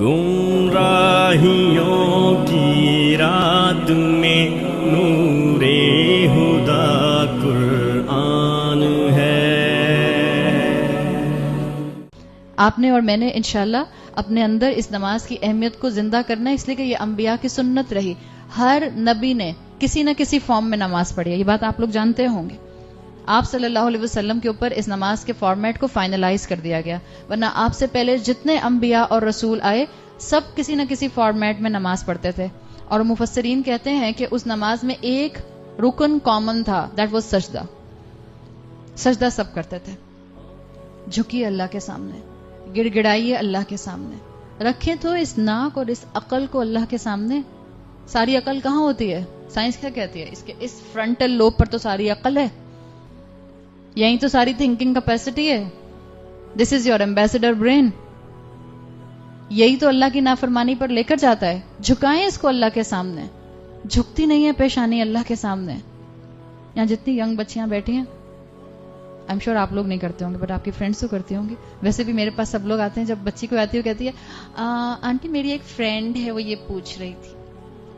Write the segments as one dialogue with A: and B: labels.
A: گمراہیوں کی رات میں نور ہدا قرآن ہے۔
B: آپ نے اور میں نے انشاءاللہ اپنے اندر اس نماز کی اہمیت کو زندہ کرنا ہے، اس لیے کہ یہ انبیاء کی سنت رہی۔ ہر نبی نے کسی نہ کسی فارم میں نماز پڑھی ہے، یہ بات آپ لوگ جانتے ہوں گے۔ آپ صلی اللہ علیہ وسلم کے اوپر اس نماز کے فارمیٹ کو فائنلائز کر دیا گیا، ورنہ آپ سے پہلے جتنے انبیاء اور رسول آئے سب کسی نہ کسی فارمیٹ میں نماز پڑھتے تھے، اور مفسرین کہتے ہیں کہ اس نماز میں ایک رکن کامن تھا، دیٹ واز سجدہ۔ سجدہ سب کرتے تھے، جھکیے اللہ کے سامنے، گڑ گڑائیے اللہ کے سامنے، رکھیں تو اس ناک اور اس عقل کو اللہ کے سامنے۔ ساری عقل کہاں ہوتی ہے؟ سائنس کیا کہتی ہے؟ اس فرنٹل لوب پر تو ساری عقل ہے، یہی تو ساری تھنکنگ کیپیسٹی ہے۔ دس از یور ایمبیسڈر برین، یہی تو اللہ کی نافرمانی پر لے کر جاتا ہے۔ جھکائیں اس کو اللہ کے سامنے۔ جھکتی نہیں ہے پیشانی اللہ کے سامنے۔ یہاں جتنی ینگ بچیاں بیٹھی ہیں، آئی ایم شیور آپ لوگ نہیں کرتے ہوں گے، بٹ آپ کی فرینڈس تو کرتی ہوں گی۔ ویسے بھی میرے پاس سب لوگ آتے ہیں، جب بچی کو آتی ہے وہ کہتی ہے آنٹی میری ایک فرینڈ ہے، وہ یہ پوچھ رہی تھی۔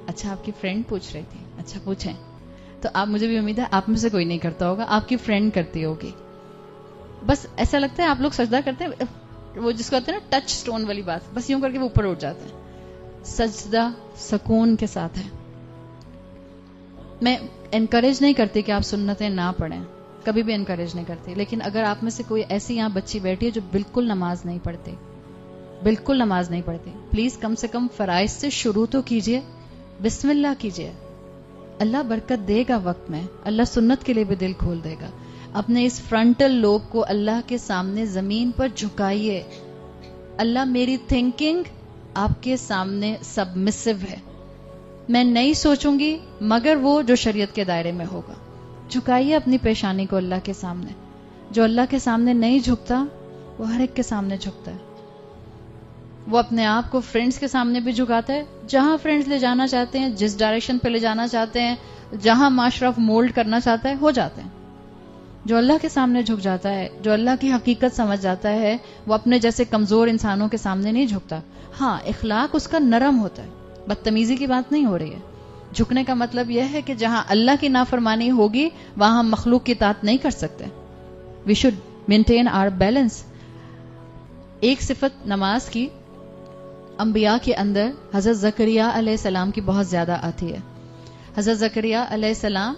B: اچھا آپ کی فرینڈ پوچھ رہی تھی، اچھا پوچھیں۔ تو آپ، مجھے بھی امید ہے آپ میں سے کوئی نہیں کرتا ہوگا، آپ کی فرینڈ کرتی ہوگی۔ بس ایسا لگتا ہے آپ لوگ سجدہ کرتے ہیں، وہ جس کو کہتے ہیں نا ٹچ سٹون والی بات، بس یوں کر کے وہ اوپر اٹھ جاتے ہیں۔ سجدہ سکون کے ساتھ ہے۔ میں انکریج نہیں کرتی کہ آپ سنتیں نہ پڑھیں، کبھی بھی انکریج نہیں کرتی، لیکن اگر آپ میں سے کوئی ایسی یہاں بچی بیٹھی ہے جو بالکل نماز نہیں پڑھتی، بالکل نماز نہیں پڑھتی، پلیز کم سے کم فرائض سے شروع تو کیجئے، بسم اللہ کیجئے، اللہ برکت دے گا وقت میں، اللہ سنت کے لیے بھی دل کھول دے گا۔ اپنے اس فرنٹل لوب کو اللہ کے سامنے زمین پر جھکائیے۔ اللہ میری تھنکنگ آپ کے سامنے سبمسو ہے، میں نہیں سوچوں گی مگر وہ جو شریعت کے دائرے میں ہوگا۔ جھکائیے اپنی پیشانی کو اللہ کے سامنے۔ جو اللہ کے سامنے نہیں جھکتا وہ ہر ایک کے سامنے جھکتا ہے۔ وہ اپنے آپ کو فرینڈز کے سامنے بھی جھکاتا ہے، جہاں فرینڈز لے جانا چاہتے ہیں، جس ڈائریکشن پہ لے جانا چاہتے ہیں، جہاں معاشرہ مولڈ کرنا چاہتا ہے ہو جاتے ہیں۔ جو اللہ کے سامنے جھک جاتا ہے، جو اللہ کی حقیقت سمجھ جاتا ہے، وہ اپنے جیسے کمزور انسانوں کے سامنے نہیں جھکتا۔ ہاں اخلاق اس کا نرم ہوتا ہے، بدتمیزی کی بات نہیں ہو رہی ہے۔ جھکنے کا مطلب یہ ہے کہ جہاں اللہ کی نافرمانی ہوگی وہاں ہم مخلوق کی اطاعت نہیں کر سکتے۔ We should maintain our balance. ایک صفت نماز کی انبیاء کے اندر حضرت زکریا علیہ السلام کی بہت زیادہ آتی ہے۔ حضرت زکریا علیہ السلام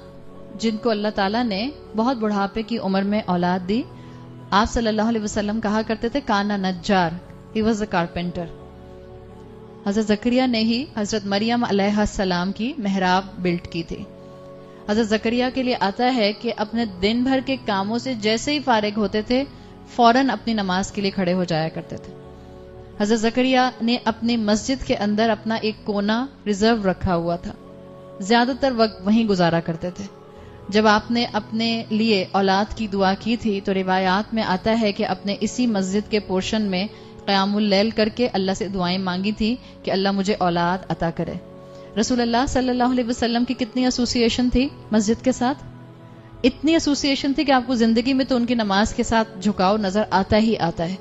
B: جن کو اللہ تعالیٰ نے بہت بڑھاپے کی عمر میں اولاد دی، آپ صلی اللہ علیہ وسلم کہا کرتے تھے کانا Najar, he was a carpenter. حضرت زکریا نے ہی حضرت مریم علیہ السلام کی محراب بلڈ کی تھی۔ حضرت زکریا کے لیے آتا ہے کہ اپنے دن بھر کے کاموں سے جیسے ہی فارغ ہوتے تھے فوراً اپنی نماز کے لیے کھڑے ہو جایا کرتے تھے۔ حضرت زکریا نے اپنی مسجد کے اندر اپنا ایک کونا ریزرو رکھا ہوا تھا، زیادہ تر وقت وہیں گزارا کرتے تھے۔ جب آپ نے اپنے لیے اولاد کی دعا کی تھی تو روایات میں آتا ہے کہ اپنے اسی مسجد کے پورشن میں قیام اللیل کر کے اللہ سے دعائیں مانگی تھی کہ اللہ مجھے اولاد عطا کرے۔ رسول اللہ صلی اللہ علیہ وسلم کی کتنی ایسوسیشن تھی مسجد کے ساتھ؟ اتنی ایسوسیشن تھی کہ آپ کو زندگی میں تو ان کی نماز کے ساتھ جھکاؤ نظر آتا ہی آتا ہے،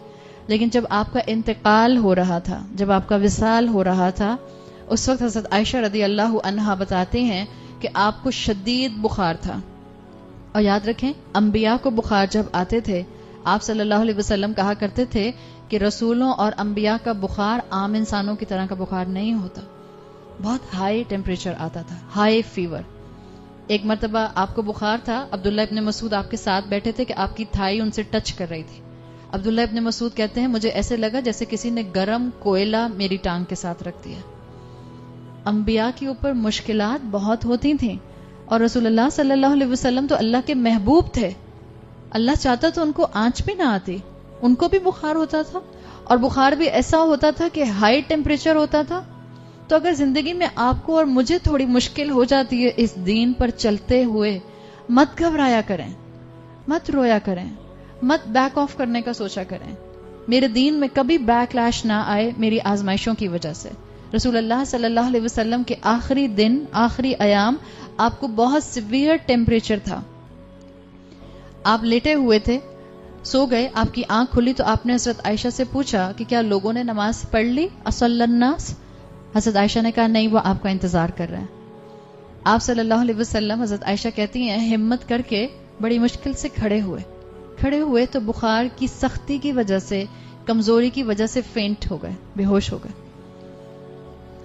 B: لیکن جب آپ کا انتقال ہو رہا تھا، جب آپ کا وصال ہو رہا تھا، اس وقت حضرت عائشہ رضی اللہ عنہا بتاتے ہیں کہ آپ کو شدید بخار تھا۔ اور یاد رکھیں انبیاء کو بخار جب آتے تھے آپ صلی اللہ علیہ وسلم کہا کرتے تھے کہ رسولوں اور انبیاء کا بخار عام انسانوں کی طرح کا بخار نہیں ہوتا، بہت ہائی ٹیمپریچر آتا تھا، ہائی فیور۔ ایک مرتبہ آپ کو بخار تھا، عبداللہ ابن مسعود آپ کے ساتھ بیٹھے تھے کہ آپ کی تھائی ان سے ٹچ کر رہی تھی۔ عبداللہ ابن مسعود کہتے ہیں مجھے ایسے لگا جیسے کسی نے گرم کوئلہ میری ٹانگ کے ساتھ رکھ دیا۔ انبیاء کے اوپر مشکلات بہت ہوتی تھیں، اور رسول اللہ صلی اللہ علیہ وسلم تو اللہ کے محبوب تھے، اللہ چاہتا تو ان کو آنچ بھی نہ آتی، ان کو بھی بخار ہوتا تھا، اور بخار بھی ایسا ہوتا تھا کہ ہائی ٹیمپریچر ہوتا تھا۔ تو اگر زندگی میں آپ کو اور مجھے تھوڑی مشکل ہو جاتی ہے اس دین پر چلتے ہوئے، مت گھبرایا کریں، مت رویا کریں، مت بیک آف کرنے کا سوچا کریں۔ میرے دین میں کبھی بیک لیش نہ آئے میری آزمائشوں کی وجہ سے۔ رسول اللہ صلی اللہ علیہ وسلم کے آخری دن، آخری ایام آپ کو بہت سیویئر ٹیمپریچر تھا، آپ لیٹے ہوئے تھے، سو گئے, آپ کی آنکھ کھلی تو آپ نے حضرت عائشہ سے پوچھا کہ کیا لوگوں نے نماز پڑھ لی؟ اصلی الناس؟ حضرت عائشہ نے کہا نہیں, وہ آپ کا انتظار کر رہے ہیں. آپ صلی اللہ علیہ وسلم, حضرت عائشہ کہتی ہیں, ہمت کر کے بڑی مشکل سے کھڑے ہوئے تو بخار کی سختی کی وجہ سے, کمزوری کی وجہ سے فینٹ ہو گئے, بے ہوش ہو گئے.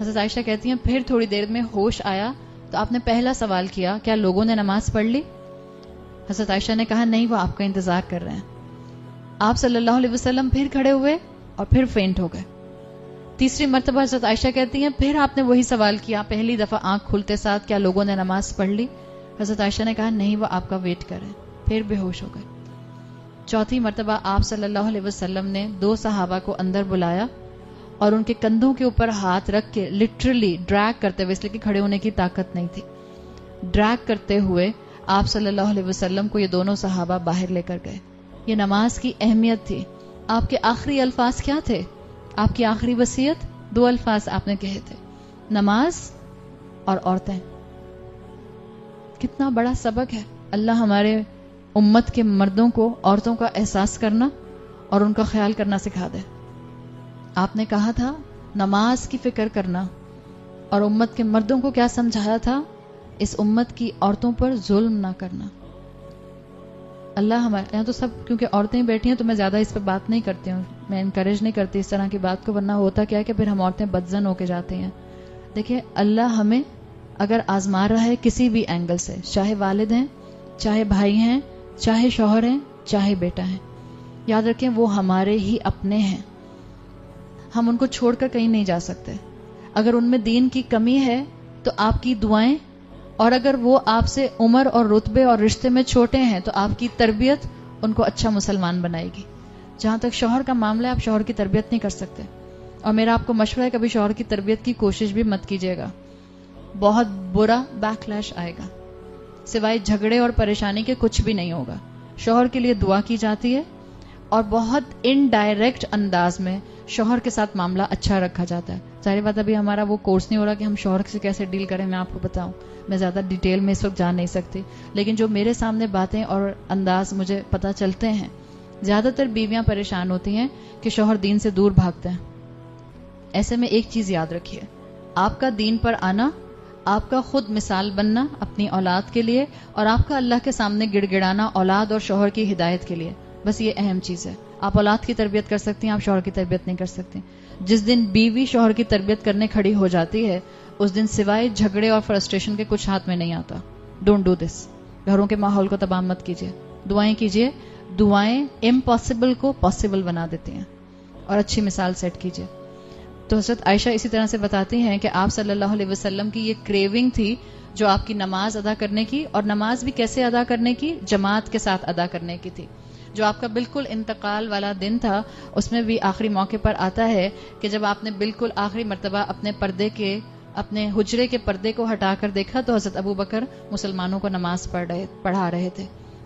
B: حضرت عائشہ کہتی ہیں پھر تھوڑی دیر میں ہوش آیا تو آپ نے پہلا سوال کیا, کیا لوگوں نے نماز پڑھ لی؟ حضرت عائشہ نے کہا نہیں, وہ آپ کا انتظار کر رہے ہیں. آپ صلی اللہ علیہ وسلم پھر کھڑے ہوئے اور پھر فینٹ ہو گئے. تیسری مرتبہ حضرت عائشہ کہتی ہیں پھر آپ نے وہی سوال کیا, پہلی دفعہ آنکھ کھلتے ساتھ, کیا لوگوں نے نماز پڑھ لی؟ حضرت عائشہ نے کہا نہیں, وہ آپ کا ویٹ کر رہے ہیں. پھر بے ہوش ہو گئے. چوتھی مرتبہ آپ صلی اللہ علیہ وسلم نے 2 صحابہ کو اندر بلایا اور ان کے کندھوں کے اوپر ہاتھ رکھ کے لٹرلی ڈریگ کرتے ہوئے, اس لیے کہ کھڑے ہونے کی طاقت نہیں تھی, ڈریگ کرتے ہوئے آپ صلی اللہ علیہ وسلم کو یہ دونوں صحابہ باہر لے کر گئے. یہ نماز کی اہمیت تھی. آپ کے آخری الفاظ کیا تھے؟ آپ کی آخری وصیت 2 الفاظ آپ نے کہے تھے, نماز اور عورتیں. کتنا بڑا سبق ہے. اللہ ہمارے امت کے مردوں کو عورتوں کا احساس کرنا اور ان کا خیال کرنا سکھا دے. آپ نے کہا تھا نماز کی فکر کرنا, اور امت کے مردوں کو کیا سمجھایا تھا؟ اس امت کی عورتوں پر ظلم نہ کرنا. اللہ ہمارے یہاں تو سب, کیونکہ عورتیں بیٹھی ہیں تو میں زیادہ اس پہ بات نہیں کرتی ہوں, میں انکریج نہیں کرتی اس طرح کی بات کو, ورنہ ہوتا کیا ہے کہ پھر ہم عورتیں بدزن ہو کے جاتے ہیں. دیکھیں, اللہ ہمیں اگر آزما رہا ہے کسی بھی اینگل سے, چاہے والد ہیں, چاہے بھائی ہیں, چاہے شوہر ہیں, چاہے بیٹا ہے, یاد رکھیں وہ ہمارے ہی اپنے ہیں. ہم ان کو چھوڑ کر کہیں نہیں جا سکتے. اگر ان میں دین کی کمی ہے تو آپ کی دعائیں, اور اگر وہ آپ سے عمر اور رتبے اور رشتے میں چھوٹے ہیں تو آپ کی تربیت ان کو اچھا مسلمان بنائے گی. جہاں تک شوہر کا معاملہ ہے, آپ شوہر کی تربیت نہیں کر سکتے, اور میرا آپ کو مشورہ ہے کبھی شوہر کی تربیت کی کوشش بھی مت کیجیے گا, بہت برا بیکلیش آئے گا. سوائے جھگڑے اور پریشانی کے کچھ بھی نہیں ہوگا. شوہر کے لیے دعا کی جاتی ہے اور بہت انڈائریکٹ انداز میں شوہر کے ساتھ معاملہ اچھا رکھا جاتا ہے. ظاہر بات ابھی ہمارا وہ کورس نہیں ہو رہا کہ ہم شوہر سے کیسے ڈیل کریں, میں آپ کو بتاؤں, میں زیادہ ڈیٹیل میں اس وقت جان نہیں سکتی, لیکن جو میرے سامنے باتیں اور انداز مجھے پتہ چلتے ہیں, زیادہ تر بیویاں پریشان ہوتی ہیں کہ شوہر دین سے دور بھاگتے ہیں. ایسے میں ایک چیز یاد رکھیے, آپ کا دین پر آنا, آپ کا خود مثال بننا اپنی اولاد کے لیے, اور آپ کا اللہ کے سامنے گڑ گڑانا اولاد اور شوہر کی ہدایت کے لیے, بس یہ اہم چیز ہے. آپ اولاد کی تربیت کر سکتی ہیں, آپ شوہر کی تربیت نہیں کر سکتی. جس دن بیوی شوہر کی تربیت کرنے کھڑی ہو جاتی ہے, اس دن سوائے جھگڑے اور فرسٹریشن کے کچھ ہاتھ میں نہیں آتا. Don't do this. گھروں کے ماحول کو تباہ مت کیجیے. دعائیں کیجیے, دعائیں امپاسبل کو پاسبل بنا دیتی ہیں, اور اچھی مثال سیٹ کیجیے. تو حضرت عائشہ اسی طرح سے بتاتی ہیں کہ آپ صلی اللہ علیہ وسلم کی یہ کریونگ تھی جو آپ کی نماز ادا کرنے کی, اور نماز بھی کیسے ادا کرنے کی؟ جماعت کے ساتھ ادا کرنے کی تھی. جو آپ کا بالکل انتقال والا دن تھا, اس میں بھی آخری موقع پر آتا ہے کہ جب آپ نے بالکل آخری مرتبہ اپنے حجرے کے پردے کو ہٹا کر دیکھا تو حضرت ابو بکر مسلمانوں کو نماز پڑھا رہے تھے.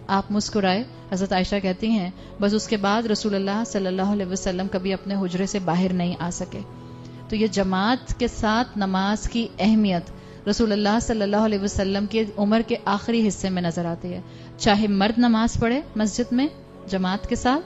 B: آپ مسکرائے. حضرت عائشہ کہتی ہیں بس اس کے بعد رسول اللہ صلی اللہ علیہ وسلم کبھی اپنے حجرے سے باہر نہیں آ سکے. تو یہ جماعت کے ساتھ نماز کی اہمیت رسول اللہ صلی اللہ علیہ وسلم کی عمر کے آخری حصے میں نظر آتی ہے. چاہے مرد نماز پڑھے مسجد میں جماعت کے ساتھ,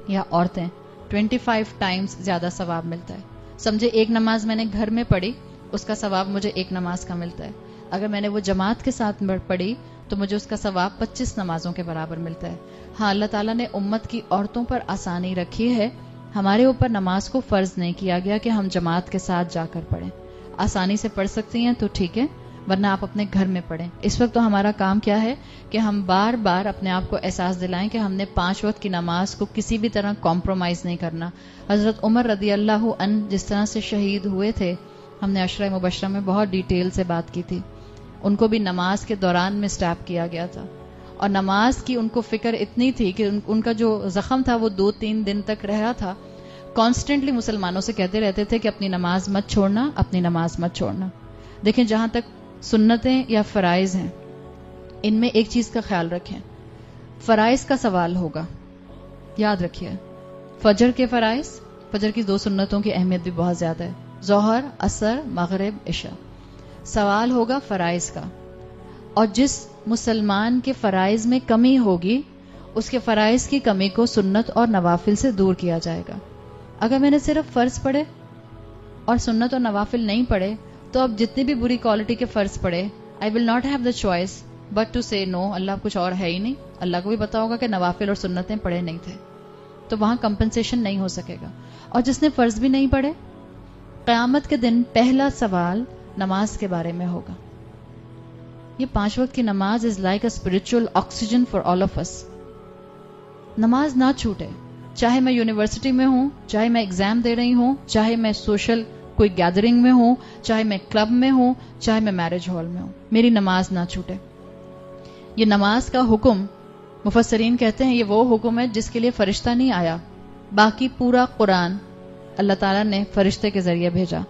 B: یا عورتیں, 25 ٹائمز زیادہ ثواب ملتا ہے. سمجھے ایک نماز میں نے گھر میں پڑھی, اس کا ثواب مجھے ایک نماز کا ملتا ہے. اگر میں نے وہ جماعت کے ساتھ پڑھی تو مجھے اس کا ثواب 25 نمازوں کے برابر ملتا ہے. ہاں, اللہ تعالیٰ نے امت کی عورتوں پر آسانی رکھی ہے, ہمارے اوپر نماز کو فرض نہیں کیا گیا کہ ہم جماعت کے ساتھ جا کر پڑھیں. آسانی سے پڑھ سکتی ہیں تو ٹھیک ہے, ورنہ آپ اپنے گھر میں پڑھیں. اس وقت تو ہمارا کام کیا ہے کہ ہم بار بار اپنے آپ کو احساس دلائیں کہ ہم نے 5 وقت کی نماز کو کسی بھی طرح کمپرومائز نہیں کرنا. حضرت عمر رضی اللہ عنہ جس طرح سے شہید ہوئے تھے, ہم نے عشرہ مبشرہ میں بہت ڈیٹیل سے بات کی تھی. ان کو بھی نماز کے دوران میں سٹیپ کیا گیا تھا, اور نماز کی ان کو فکر اتنی تھی کہ ان کا جو زخم تھا وہ 2-3 دن تک رہا تھا. کانسٹنٹلی مسلمانوں سے کہتے رہتے تھے کہ اپنی نماز مت چھوڑنا, اپنی نماز مت چھوڑنا. دیکھیں, جہاں تک سنتیں یا فرائض ہیں, ان میں ایک چیز کا خیال رکھیں, فرائض کا سوال ہوگا. یاد رکھیے, فجر کے فرائض, فجر کی 2 سنتوں کی اہمیت بھی بہت زیادہ ہے, ظہر, عصر, مغرب, عشاء. سوال ہوگا فرائض کا, اور جس مسلمان کے فرائض میں کمی ہوگی اس کے فرائض کی کمی کو سنت اور نوافل سے دور کیا جائے گا. اگر میں نے صرف فرض پڑھے اور سنت اور نوافل نہیں پڑھے تو اب جتنی بھی بری کوالٹی کے فرض پڑھے I will not have the choice but to say no. اللہ کچھ اور ہے ہی نہیں. اللہ کو بھی پتا ہوگا کہ نوافل اور سنتیں پڑھے نہیں تھے, تو وہاں کمپنسیشن نہیں ہو سکے گا. اور جس نے فرض بھی نہیں پڑھے, قیامت کے دن پہلا سوال نماز کے بارے میں ہوگا. یہ 5 وقت کی نماز is like a spiritual oxygen for all of us. نماز نہ چھوٹے, چاہے میں یونیورسٹی میں ہوں, چاہے میں ایگزام دے رہی ہوں, چاہے میں سوشل کوئی گیدرنگ میں ہوں, چاہے میں کلب میں ہوں, چاہے میں میرج ہال میں ہوں, میری نماز نہ چھوٹے. یہ نماز کا حکم مفسرین کہتے ہیں یہ وہ حکم ہے جس کے لیے فرشتہ نہیں آیا, باقی پورا قرآن اللہ تعالیٰ نے فرشتے کے ذریعے بھیجا.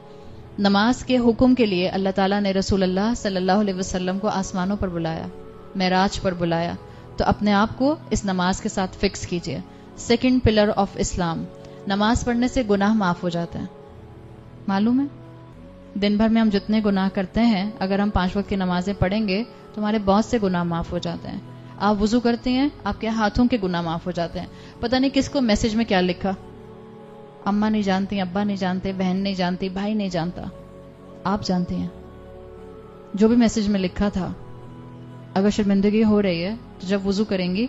B: نماز کے حکم کے لیے اللہ تعالیٰ نے رسول اللہ صلی اللہ علیہ وسلم کو آسمانوں پر بلایا, معراج پر بلایا. تو اپنے آپ کو اس نماز کے ساتھ فکس کیجئے. سیکنڈ پلر آف اسلام. نماز پڑھنے سے گناہ معاف ہو جاتے ہیں. معلوم ہے دن بھر میں ہم جتنے گناہ کرتے ہیں اگر ہم 5 وقت کی نمازیں پڑھیں گے تو ہمارے بہت سے گناہ معاف ہو جاتے ہیں. آپ وضو کرتے ہیں, آپ کے ہاتھوں کے گناہ معاف ہو جاتے ہیں. پتہ نہیں کس کو میسج میں کیا لکھا, اماں نہیں جانتی, ابا نہیں جانتے, بہن نہیں جانتی, بھائی نہیں جانتا, آپ جانتے ہیں. جو بھی میسج میں لکھا تھا, اگر شرمندگی ہو رہی ہے تو جب وضو کریں گی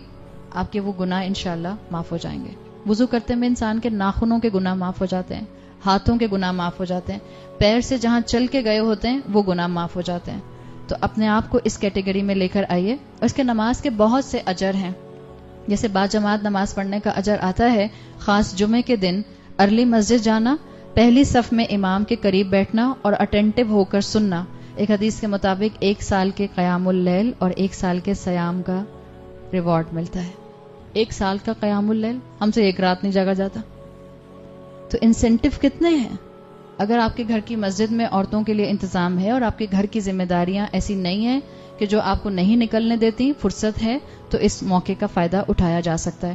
B: آپ کے وہ گناہ انشاءاللہ معاف ہو جائیں گے. وضو کرتے میں انسان کے ناخنوں کے گناہ معاف ہو جاتے ہیں, ہاتھوں کے گناہ معاف ہو جاتے ہیں, پیر سے جہاں چل کے گئے ہوتے ہیں وہ گناہ معاف ہو جاتے ہیں. تو اپنے آپ کو اس کیٹیگری میں لے کر آئیے. اور اس کے نماز کے بہت سے اجر ہیں. جیسے باجماعت نماز پڑھنے کا اجر آتا ہے, خاص جمعے کے دن ارلی مسجد جانا, پہلی صف میں امام کے قریب بیٹھنا اور اٹینٹو ہو کر سننا. ایک حدیث کے مطابق 1 سال کے قیام اللیل اور 1 سال کے سیام کا ریوارڈ ملتا ہے. 1 سال کا قیام اللیل, ہم سے 1 رات نہیں جاگا جاتا. تو انسینٹو کتنے ہیں. اگر آپ کے گھر کی مسجد میں عورتوں کے لیے انتظام ہے اور آپ کے گھر کی ذمہ داریاں ایسی نہیں ہیں کہ جو آپ کو نہیں نکلنے دیتی, فرصت ہے, تو اس موقع کا فائدہ اٹھایا جا سکتا ہے.